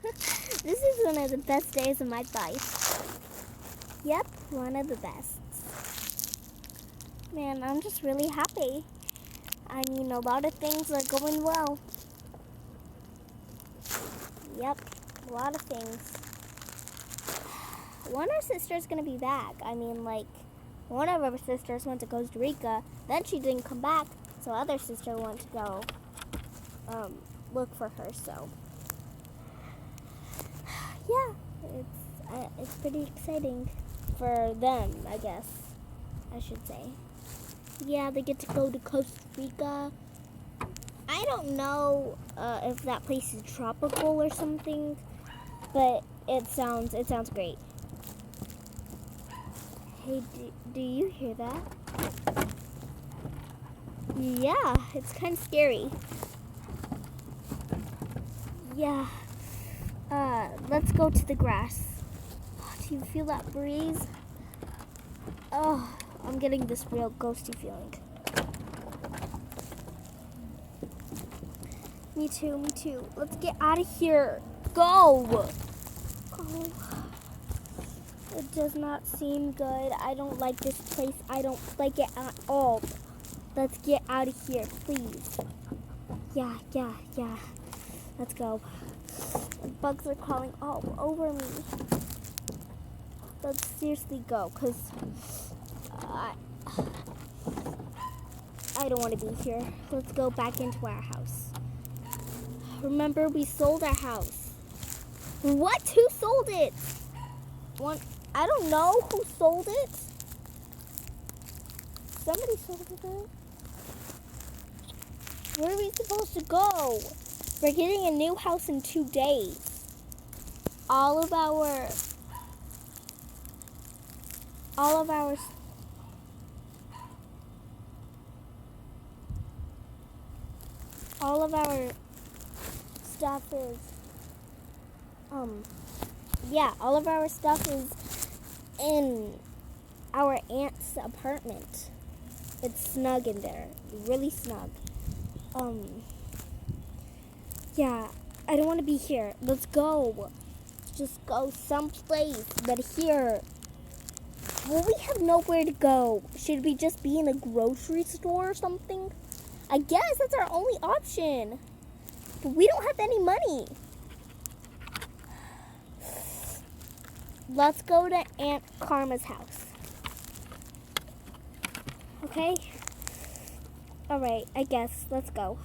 This is one of the best days of my life. Yep, one of the best. Man, I'm just really happy. I mean, a lot of things are going well. Yep, a lot of things. One of our sisters gonna be back. I mean, like, one of our sisters went to Costa Rica, then she didn't come back, so other sister went to go look for her. So yeah, it's pretty exciting for them, I guess I should say. Yeah, they get to go to Costa Rica. I don't know if that place is tropical or something, but it sounds great. Hey, do you hear that? Yeah, it's kind of scary. Yeah. Let's go to the grass. Do you feel that breeze? Oh, I'm getting this real ghosty feeling. Me too, me too. Let's get out of here. Go! Go. It does not seem good. I don't like this place. I don't like it at all. Let's get out of here, please. Yeah. Let's go. The bugs are crawling all over me. Let's seriously go, because I don't want to be here. Let's go back into our house. Remember, we sold our house. What? Who sold it? I don't know who sold it. Somebody sold it. Where are we supposed to go? We're getting a new house in 2 days. All of our stuff is all of our stuff is in our aunt's apartment. It's snug in there, really snug. Yeah, I don't want to be here. Let's go. Just go someplace, but here. Well, we have nowhere to go. Should we just be in a grocery store or something? I guess that's our only option. But we don't have any money. Let's go to Aunt Karma's house. Okay? Alright, I guess. Let's go.